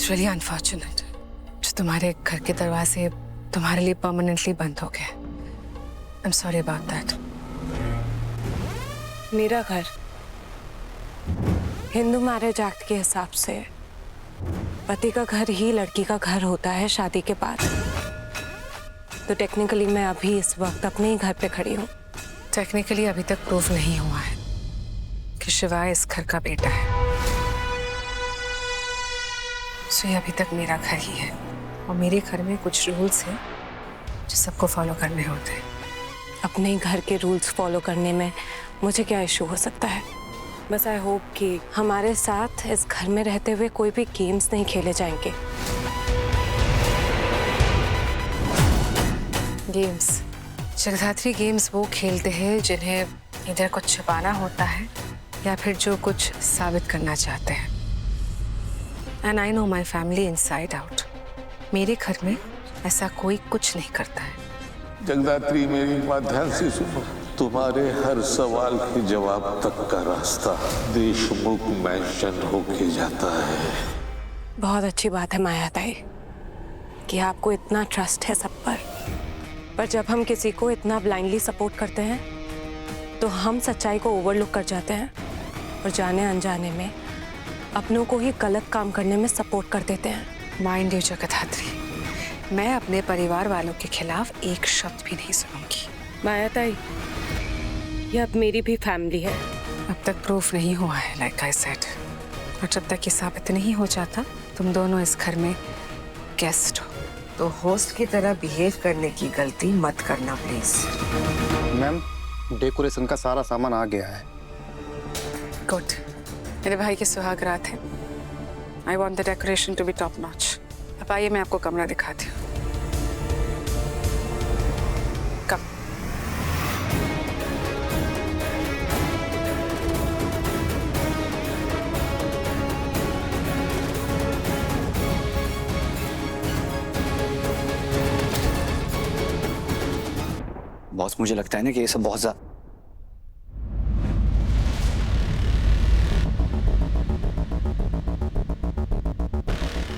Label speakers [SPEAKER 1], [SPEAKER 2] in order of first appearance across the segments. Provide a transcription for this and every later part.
[SPEAKER 1] It's really unfortunate जो तुम्हारे घर के दरवाजे तुम्हारे लिए परमानेंटली बंद हो गए। I am sorry about that.
[SPEAKER 2] मेरा घर हिंदू मैरिज एक्ट के हिसाब से पति का घर ही लड़की का घर होता है शादी के बाद। तो टेक्निकली मैं अभी इस वक्त अपने ही घर पे खड़ी हूँ।
[SPEAKER 1] टेक्निकली अभी तक प्रूफ नहीं हुआ है कि शिवाय इस घर का बेटा है। सो ये अभी तक मेरा घर ही है और मेरे घर में कुछ रूल्स हैं जो सबको फॉलो करने होते हैं।
[SPEAKER 2] अपने ही घर के रूल्स फॉलो करने में मुझे क्या इशू हो सकता है? बस आई होप कि हमारे साथ इस घर में रहते हुए कोई भी गेम्स नहीं खेले जाएंगे।
[SPEAKER 1] गेम्स, जगदात्री गेम्स वो खेलते हैं जिन्हें इधर कुछ छिपाना होता है या फिर जो कुछ साबित करना चाहते हैं। And I know my family inside out. मेरे घर में ऐसा कोई कुछ नहीं करता है।
[SPEAKER 3] जगदात्री मेरी बात ध्यान से सुनो। तुम्हारे हर सवाल के जवाब तक का रास्ता देशमुख मेंशन होके जाता है।
[SPEAKER 2] बहुत अच्छी बात है माया ताई कि आपको इतना ट्रस्ट है सब पर जब हम किसी को इतना ब्लाइंडली सपोर्ट करते हैं तो हम सच्चाई को ओवरलुक कर जाते हैं और जाने अनजाने में अपनों को ही गलत काम करने में सपोर्ट कर देते हैं।
[SPEAKER 1] माइंड यू जगदात्री, मैं अपने परिवार वालों के खिलाफ एक शब्द भी नहीं सुनूंगी।
[SPEAKER 2] माया ताई, ये अब मेरी भी फैमिली है।
[SPEAKER 1] अब तक प्रूफ नहीं हुआ है लाइक आई सेड, और जब तक ये साबित नहीं हो जाता तुम दोनों इस घर में गेस्ट हो, तो होस्ट की तरह बिहेव करने की गलती मत करना प्लीज।
[SPEAKER 4] मैम, डेकोरेशन का सारा सामान आ गया है।
[SPEAKER 1] गुड, मेरे भाई के सुहागरात हैं। I want the decoration to be top notch. अब आइए मैं आपको कमरा दिखाती हूँ। कम।
[SPEAKER 5] बॉस, मुझे लगता है ना कि ये सब बहुत ज्यादा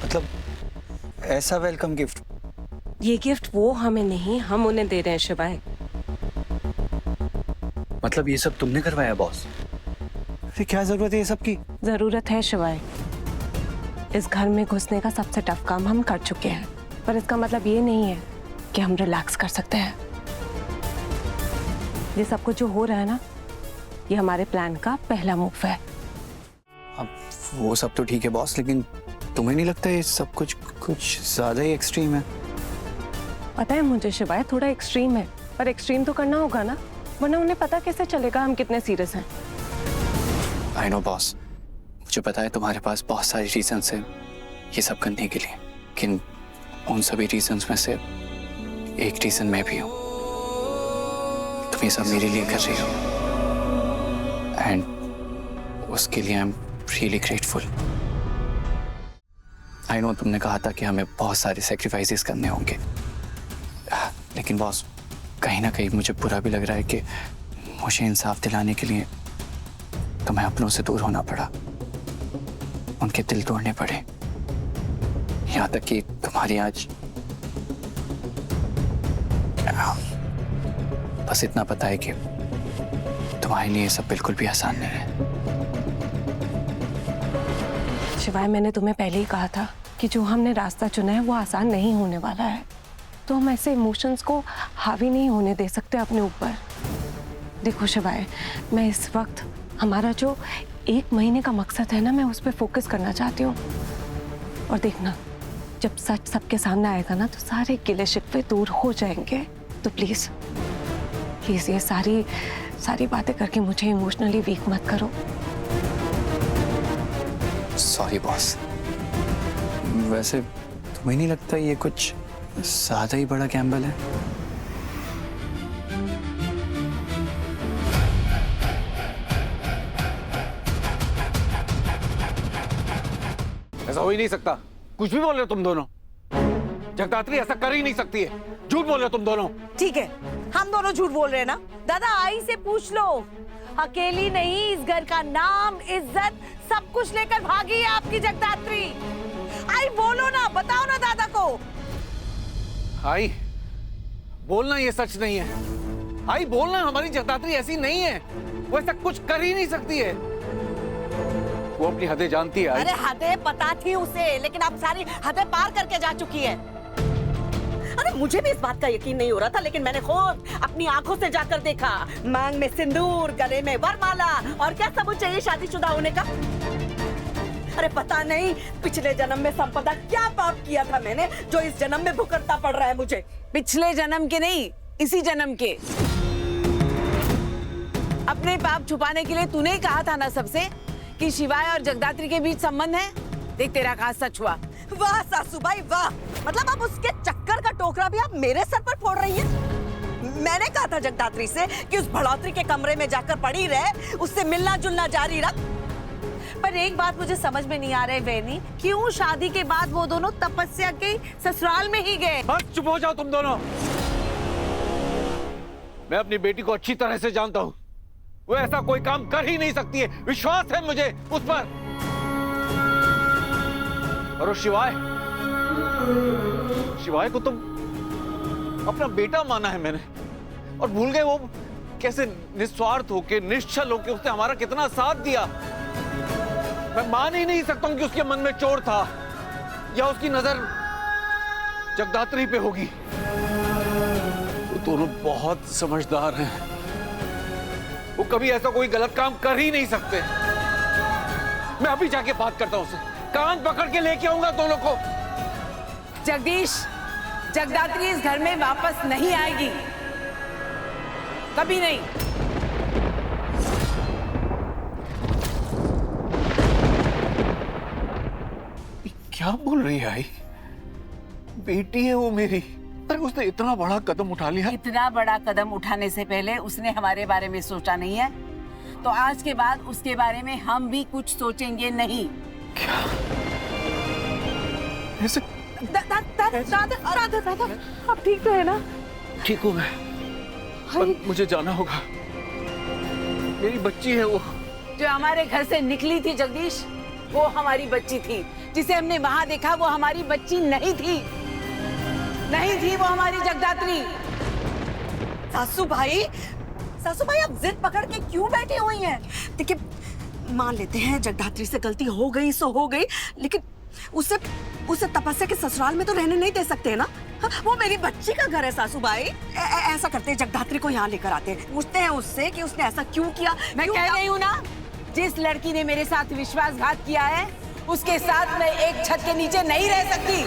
[SPEAKER 5] मतलब ऐसा वेलकम गिफ्ट।
[SPEAKER 2] ये गिफ्ट वो हमें नहीं, हम उन्हें दे रहे हैं शिवाय।
[SPEAKER 5] मतलब ये सब तुमने करवाया बॉस? अरे क्या जरूरत है ये सब की?
[SPEAKER 2] जरूरत है शिवाय। इस घर में घुसने का सबसे टफ काम हम कर चुके हैं, पर इसका मतलब ये नहीं है कि हम रिलैक्स कर सकते हैं। ये सब कुछ जो हो रहा है ना, ये हमारे प्लान का पहला मूव है।
[SPEAKER 5] अब वो सब तो ठीक है बॉस, लेकिन तुम्हें नहीं लगता ये सब कुछ ज्यादा ही एक्सट्रीम है?
[SPEAKER 2] पता है मुझे शिवाय, थोड़ा एक्सट्रीम है, पर एक्सट्रीम तो करना होगा ना, वरना उन्हें पता कैसे चलेगा हम कितने सीरियस हैं।
[SPEAKER 5] आई नो बॉस, मुझे पता है तुम्हारे पास बहुत सारी रीजंस हैं ये सब करने के लिए, लेकिन उन सभी रीजंस में से एक रीजन मैं भी हूँ। तुम ये सब मेरे लिए कर रही हो एंड उसके लिए I am really grateful. I know तुमने कहा था कि हमें बहुत सारे सेक्रीफाइसेस करने होंगे, लेकिन बॉस कहीं ना कहीं मुझे बुरा भी लग रहा है कि मुझे इंसाफ दिलाने के लिए तुम्हें अपनों से दूर होना पड़ा, उनके दिल तोड़ने पड़े, यहाँ तक कि तुम्हारी आज बस इतना पता है कि तुम्हारे लिए ये सब बिल्कुल भी आसान नहीं है।
[SPEAKER 2] शिवाय, मैंने तुम्हें पहले ही कहा था कि जो हमने रास्ता चुना है वो आसान नहीं होने वाला है, तो हम ऐसे इमोशंस को हावी नहीं होने दे सकते अपने ऊपर। देखो शिवाय, मैं इस वक्त हमारा जो 1 महीने का मकसद है ना, मैं उस पर फोकस करना चाहती हूँ। और देखना, जब सच सबके सामने आएगा ना, तो सारे गिले शिकवे दूर हो जाएंगे। तो प्लीज प्लीज ये सारी बातें करके मुझे इमोशनली वीक मत करो।
[SPEAKER 5] सॉरी बॉस, वैसे तुम्हें नहीं लगता ये कुछ ज्यादा ही बड़ा गैम्बल है?
[SPEAKER 6] ऐसा हो ही नहीं सकता। कुछ भी बोल रहे हो तुम दोनों। जगदात्री ऐसा कर ही नहीं सकती है। झूठ बोल रहे हो तुम दोनों।
[SPEAKER 7] ठीक है, हम दोनों झूठ बोल रहे हैं ना। दादा, आई से पूछ लो। अकेली नहीं, इस घर का नाम, इज्जत सब कुछ लेकर भागी है आपकी जगदात्री। आई बोलो ना, बताओ ना दादा को।
[SPEAKER 6] आई बोलना ये सच नहीं है। आई बोलना हमारी जगदात्री ऐसी नहीं है, वो ऐसा कुछ कर ही नहीं सकती है। वो अपनी हदें जानती है।
[SPEAKER 7] अरे हदें पता थी उसे, लेकिन अब सारी हदें पार करके जा चुकी है। अरे मुझे भी इस बात का यकीन नहीं हो रहा था, लेकिन मैंने खुद अपनी आंखों से जाकर देखा। मांग में सिंदूर, गले में वरमाला, और क्या सबूत चाहिए शादीशुदा होने का? अरे पता नहीं पिछले जन्म में संपदा क्या पाप किया था मैंने, जो इस जन्म में भुगतना पड़ रहा है मुझे।
[SPEAKER 8] पिछले जन्म के नहीं, इसी जन्म के। अपने पाप छुपाने के लिए तूने ही कहा था ना सबसे कि शिवाय और जगदात्री के बीच संबंध है। देख तेरा कहा सच हुआ।
[SPEAKER 7] वाह सासूबाई वाह, मतलब अब उसके चक्कर का टोकरा भी आप मेरे सर पर फोड़ रही हैं। मैंने कहा था जगदात्री से कि उस भड़ोतरी के कमरे में जाकर पड़ी रहे, उससे मिलना जुलना जारी रख। पर एक बात मुझे समझ में नहीं आ रही वेनी, क्यों शादी के बाद वो दोनों तपस्या के ससुराल में ही गए?
[SPEAKER 6] बस चुप हो जाओ तुम दोनों। मैं अपनी बेटी को अच्छी तरह से जानता हूँ, वो ऐसा कोई काम कर ही नहीं सकती है। विश्वास है मुझे उस पर। और शिवाय को तुम अपना बेटा माना है मैंने, और भूल गए वो कैसे निस्वार्थ होके, निश्चल होके उसने हमारा कितना साथ दिया। मैं मान ही नहीं सकता हूं कि उसके मन में चोर था, या उसकी नजर जगदात्री पे होगी। वो दोनों बहुत समझदार हैं, वो कभी ऐसा कोई गलत काम कर ही नहीं सकते। मैं अभी जाके बात करता हूं उससे, कान पकड़ के लेके आऊंगा दोनों को।
[SPEAKER 8] जगदीश, जगदात्री इस घर में वापस नहीं आएगी, कभी नहीं।
[SPEAKER 6] क्या बोल रही है आई? बेटी है वो मेरी। अरे उसने इतना बड़ा कदम उठा लिया।
[SPEAKER 8] इतना बड़ा कदम उठाने से पहले उसने हमारे बारे में सोचा नहीं है, तो आज के बाद उसके बारे में हम भी कुछ सोचेंगे नहीं।
[SPEAKER 6] क्या? ऐसे?
[SPEAKER 2] दादा आप ठीक तो है ना?
[SPEAKER 6] ठीक हूँ मैं, पर मुझे जाना होगा। मेरी बच्ची है वो।
[SPEAKER 8] जो हमारे घर से निकली थी जगदीश, वो हमारी बच्ची थी। जिसे हमने वहां देखा वो हमारी बच्ची नहीं थी, नहीं थी वो हमारी जगदात्री।
[SPEAKER 7] सासू भाई आप जिद पकड़ के क्यों बैठी हुई हैं? देखिए, मान लेते हैं जगदात्री से गलती हो गई सो हो गई, लेकिन उसे तपस्या के ससुराल में तो रहने नहीं दे सकते हैं ना। वो मेरी बच्ची का घर है सासू भाई। ऐसा करते हैं, जगदात्री को यहाँ लेकर आते हैं, पूछते हैं उससे कि उसने ऐसा क्यों किया।
[SPEAKER 8] मैं कह रही हूँ ना, जिस लड़की ने मेरे साथ विश्वासघात किया है, उसके साथ मैं एक छत के नीचे नहीं रह सकती।